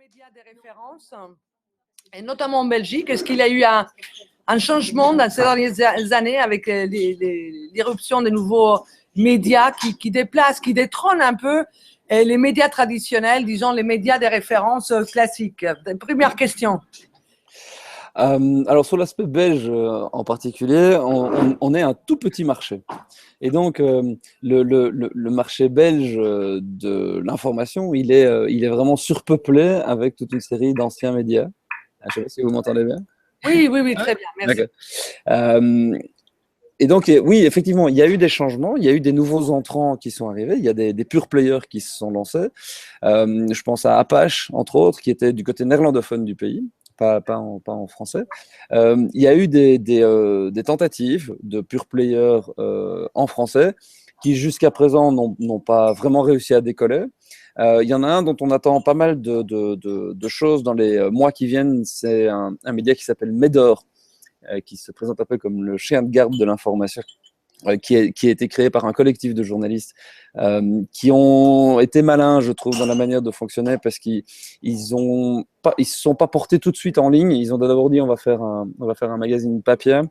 médias de référence, et notamment en Belgique. Est-ce qu'il y a eu un changement dans ces dernières années avec l'irruption des nouveaux médias qui déplacent, qui détrônent un peu les médias traditionnels, disons les médias de référence classiques? Première question. Alors sur l'aspect belge en particulier, on est un tout petit marché. Et donc le marché belge de l'information, il est vraiment surpeuplé avec toute une série d'anciens médias. Je ne sais pas si vous m'entendez bien. Oui, très bien, merci. Et donc, oui, effectivement, il y a eu des changements, il y a eu des nouveaux entrants qui sont arrivés, il y a des pure players qui se sont lancés. Je pense à Apache, entre autres, qui était du côté néerlandophone du pays, pas en français. Il y a eu des tentatives de pure players en français qui, jusqu'à présent, n'ont pas vraiment réussi à décoller. Il y en a un dont on attend pas mal de choses dans les mois qui viennent, c'est un média qui s'appelle Médor, qui se présente un peu comme le chien de garde de l'information, qui a été créé par un collectif de journalistes qui ont été malins, je trouve, dans la manière de fonctionner, parce qu'ils se sont pas portés tout de suite en ligne. Ils ont d'abord dit on va faire un magazine papier,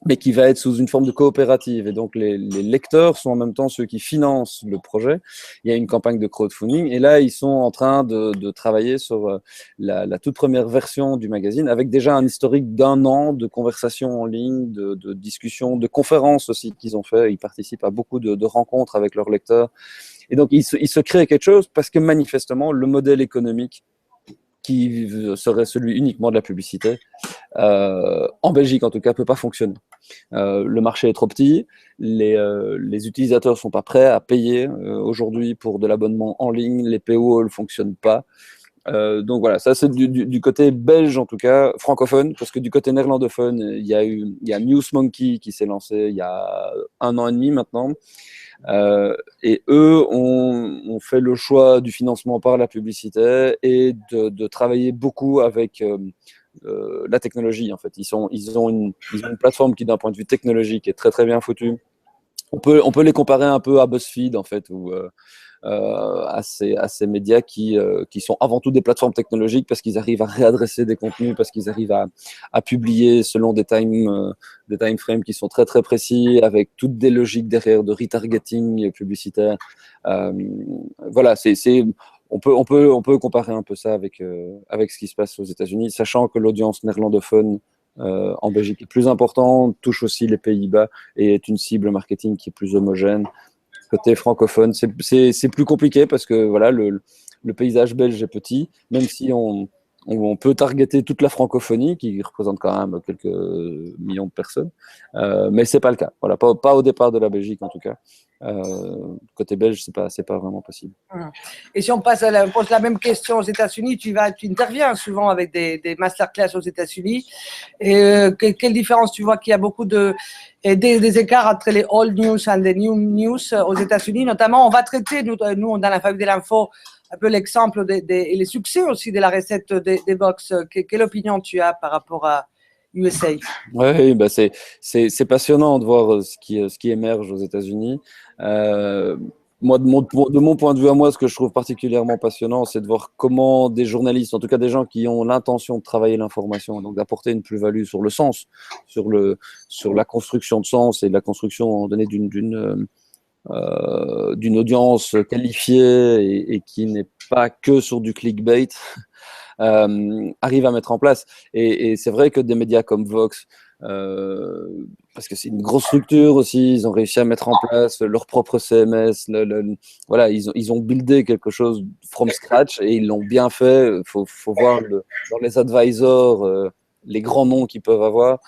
mais qui va être sous une forme de coopérative. Et donc, les lecteurs sont en même temps ceux qui financent le projet. Il y a une campagne de crowdfunding. Et là, ils sont en train de travailler sur la toute première version du magazine, avec déjà un historique d'1 an de conversations en ligne, de discussions, de conférences aussi qu'ils ont fait. Ils participent à beaucoup de rencontres avec leurs lecteurs. Et donc, il se crée quelque chose parce que manifestement, le modèle économique qui serait celui uniquement de la publicité, en Belgique en tout cas, peut pas fonctionner. Le marché est trop petit, les utilisateurs sont pas prêts à payer aujourd'hui pour de l'abonnement en ligne, les PO ne fonctionnent pas. Donc voilà, ça c'est du côté belge en tout cas, francophone, parce que du côté néerlandophone, il y a Newsmonkey qui s'est lancé il y a 1 an et demi maintenant. Et eux ont fait le choix du financement par la publicité et de travailler beaucoup avec la technologie. En fait, ils ont une plateforme qui, d'un point de vue technologique, est très très bien foutue. On peut les comparer un peu à BuzzFeed en fait, ou à ces médias qui sont avant tout des plateformes technologiques, parce qu'ils arrivent à réadresser des contenus, parce qu'ils arrivent à publier selon des time frames qui sont très très précis, avec toutes des logiques derrière de retargeting publicitaire. Voilà, on peut comparer un peu ça avec ce qui se passe aux États-Unis, sachant que l'audience néerlandophone en Belgique est plus importante, touche aussi les Pays-Bas et est une cible marketing qui est plus homogène. Côté francophone, c'est plus compliqué parce que voilà, le paysage belge est petit, même si on peut targeter toute la francophonie, qui représente quand même quelques millions de personnes, mais c'est pas le cas. Voilà, pas au départ de la Belgique en tout cas. Côté belge, c'est pas vraiment possible. Et si on pose la même question aux États-Unis, tu interviens souvent avec des masterclass aux États-Unis. Et quelle différence tu vois qu'il y a beaucoup des écarts entre les old news et les new news aux États-Unis, notamment? On va traiter, nous dans la famille de l'info, un peu l'exemple et les succès aussi de la recette des box. Quelle opinion tu as par rapport à USA? Oui, bah c'est passionnant de voir ce qui émerge aux États-Unis. Moi, de mon point de vue à moi, ce que je trouve particulièrement passionnant, c'est de voir comment des journalistes, en tout cas des gens qui ont l'intention de travailler l'information, donc d'apporter une plus-value sur le sens, sur la construction de sens et la construction donnée d'une audience qualifiée et qui n'est pas que sur du clickbait, arrive à mettre en place. Et c'est vrai que des médias comme Vox, parce que c'est une grosse structure aussi, ils ont réussi à mettre en place leur propre CMS, voilà, ils ont buildé quelque chose from scratch et ils l'ont bien fait. Faut voir dans les advisors les grands noms qu'ils peuvent avoir.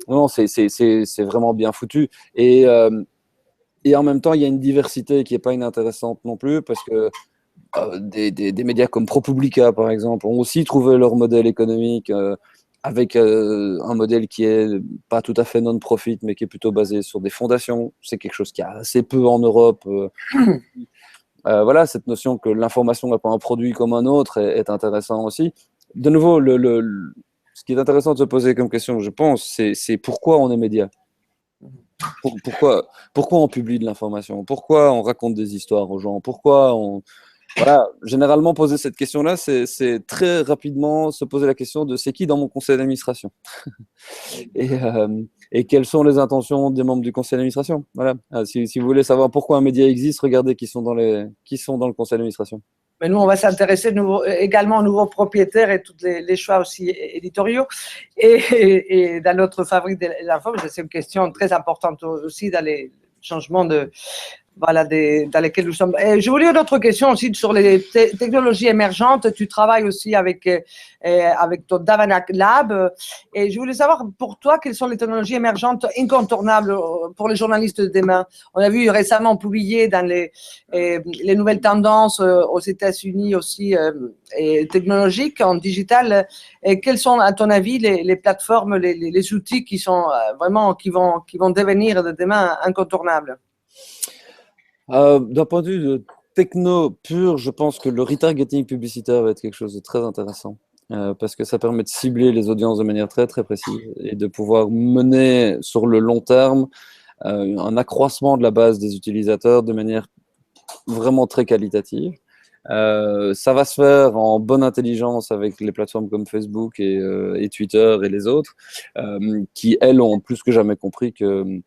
Non, c'est vraiment bien foutu. Et en même temps, il y a une diversité qui n'est pas inintéressante non plus, parce que des médias comme ProPublica, par exemple, ont aussi trouvé leur modèle économique avec un modèle qui est pas tout à fait non-profit, mais qui est plutôt basé sur des fondations. C'est quelque chose qui a assez peu en Europe. Voilà, cette notion que l'information n'est pas un produit comme un autre est intéressant aussi. De nouveau, ce qui est intéressant de se poser comme question, je pense, c'est pourquoi on est média. Pourquoi on publie de l'information? Pourquoi on raconte des histoires aux gens? Pourquoi Voilà, généralement poser cette question-là, c'est très rapidement se poser la question de c'est qui dans mon conseil d'administration et quelles sont les intentions des membres du conseil d'administration. Voilà. Si vous voulez savoir pourquoi un média existe, regardez qui sont dans le conseil d'administration. Mais nous, on va s'intéresser également aux nouveaux propriétaires et tous les choix aussi éditoriaux. Et dans notre fabrique des infos, c'est une question très importante aussi dans les changements voilà, dans lesquels nous sommes. Et je voulais une autre question aussi sur les technologies émergentes. Tu travailles aussi avec ton Davanac Lab. Et je voulais savoir pour toi, quelles sont les technologies émergentes incontournables pour les journalistes de demain. On a vu récemment publié dans les nouvelles tendances aux États-Unis aussi technologiques en digital. Et quels sont, à ton avis, les plateformes, les outils qui sont vraiment qui vont devenir de demain incontournables? D'un point de vue de techno pur, je pense que le retargeting publicitaire va être quelque chose de très intéressant parce que ça permet de cibler les audiences de manière très très précise et de pouvoir mener sur le long terme un accroissement de la base des utilisateurs de manière vraiment très qualitative. Ça va se faire en bonne intelligence avec les plateformes comme Facebook et Twitter et les autres, qui, elles, ont plus que jamais compris que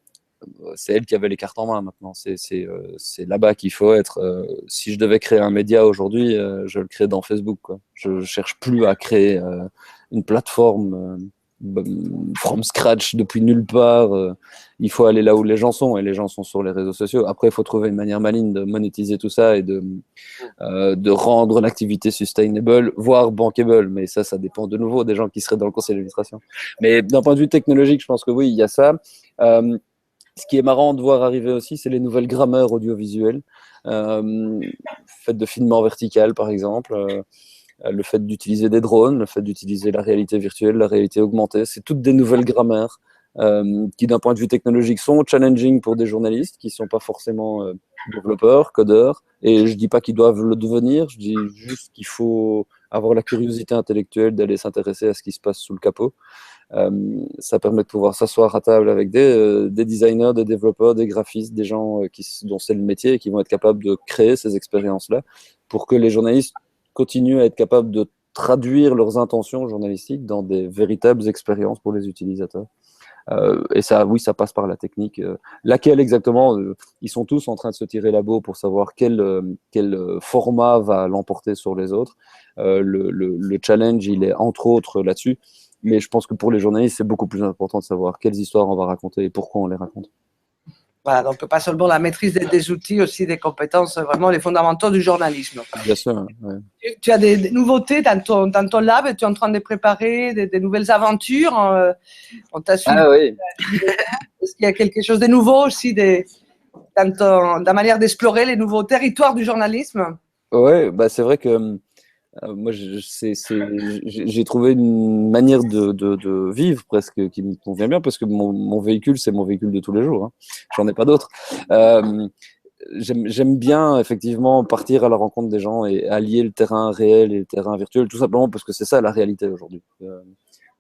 c'est elles qui avaient les cartes en main maintenant. C'est là-bas qu'il faut être. Si je devais créer un média aujourd'hui, je le crée dans Facebook, quoi. Je ne cherche plus à créer une plateforme from scratch depuis nulle part. Il faut aller là où les gens sont, et les gens sont sur les réseaux sociaux. Après, il faut trouver une manière maligne de monétiser tout ça et de rendre l'activité sustainable, voire bankable. Mais ça dépend de nouveau des gens qui seraient dans le conseil d'administration. Mais d'un point de vue technologique, je pense que oui, il y a ça. Ce qui est marrant de voir arriver aussi, c'est les nouvelles grammaires audiovisuelles. Le fait de filmer vertical, par exemple, le fait d'utiliser des drones, le fait d'utiliser la réalité virtuelle, la réalité augmentée, c'est toutes des nouvelles grammaires qui, d'un point de vue technologique, sont challenging pour des journalistes qui ne sont pas forcément développeurs, codeurs. Et je ne dis pas qu'ils doivent le devenir, je dis juste qu'il faut avoir la curiosité intellectuelle d'aller s'intéresser à ce qui se passe sous le capot. Ça permet de pouvoir s'asseoir à table avec des designers, des développeurs, des graphistes, des gens dont c'est le métier et qui vont être capables de créer ces expériences-là pour que les journalistes continuent à être capables de traduire leurs intentions journalistiques dans des véritables expériences pour les utilisateurs. Et ça, oui, ça passe par la technique. Laquelle exactement ils sont tous en train de se tirer la bourre pour savoir quel format va l'emporter sur les autres. Le challenge, il est entre autres là-dessus. Mais je pense que pour les journalistes, c'est beaucoup plus important de savoir quelles histoires on va raconter et pourquoi on les raconte. Voilà, donc pas seulement la maîtrise des outils, aussi des compétences, vraiment les fondamentaux du journalisme. Bien sûr. Ouais. Tu as des nouveautés dans ton lab, tu es en train de préparer des nouvelles aventures. On t'a suivi. Ah oui. Est-ce qu'il y a quelque chose de nouveau aussi dans ta manière d'explorer les nouveaux territoires du journalisme? Ouais, bah c'est vrai que moi, j'ai trouvé une manière de vivre presque qui me convient bien parce que mon véhicule, c'est mon véhicule de tous les jours. Hein. J'en ai pas d'autre. J'aime bien effectivement partir à la rencontre des gens et allier le terrain réel et le terrain virtuel, tout simplement parce que c'est ça la réalité aujourd'hui.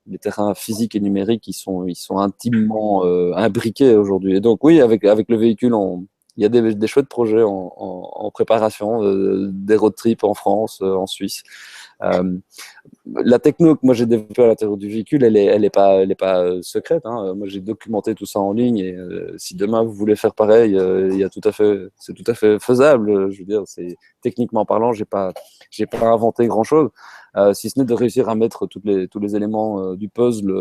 Les terrains physiques et numériques, ils sont intimement imbriqués aujourd'hui. Et donc oui, avec le véhicule, il y a des chouettes projets en préparation, des road trips en France, en Suisse. La techno que moi j'ai développée à l'intérieur du véhicule, elle est pas secrète. Hein. Moi j'ai documenté tout ça en ligne et si demain vous voulez faire pareil, c'est tout à fait faisable. Je veux dire, c'est techniquement parlant, j'ai pas inventé grand chose, si ce n'est de réussir à mettre tous les éléments du puzzle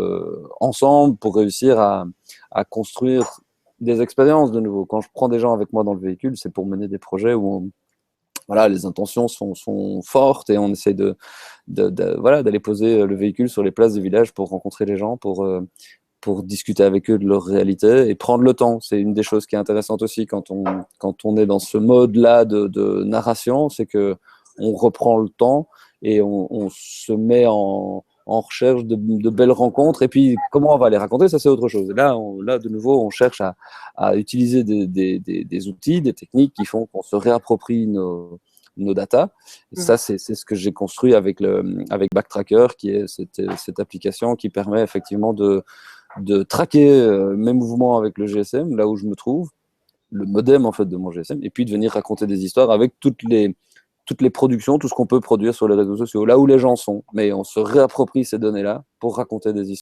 ensemble pour réussir à construire des expériences de nouveau. Quand je prends des gens avec moi dans le véhicule, c'est pour mener des projets où voilà, les intentions sont fortes et on essaie d'aller poser le véhicule sur les places du village pour rencontrer les gens, pour discuter avec eux de leur réalité et prendre le temps. C'est une des choses qui est intéressante aussi quand on est dans ce mode-là de narration, c'est que on reprend le temps et on se met en recherche de belles rencontres. Et puis, comment on va les raconter, ça c'est autre chose. Là, de nouveau, on cherche à utiliser des outils, des techniques qui font qu'on se réapproprie nos data. Et ça, c'est ce que j'ai construit avec Backtracker, qui est cette application qui permet effectivement de traquer mes mouvements avec le GSM, là où je me trouve, le modem en fait de mon GSM, et puis de venir raconter des histoires avec toutes toutes les productions, tout ce qu'on peut produire sur les réseaux sociaux, là où les gens sont. Mais on se réapproprie ces données-là pour raconter des histoires.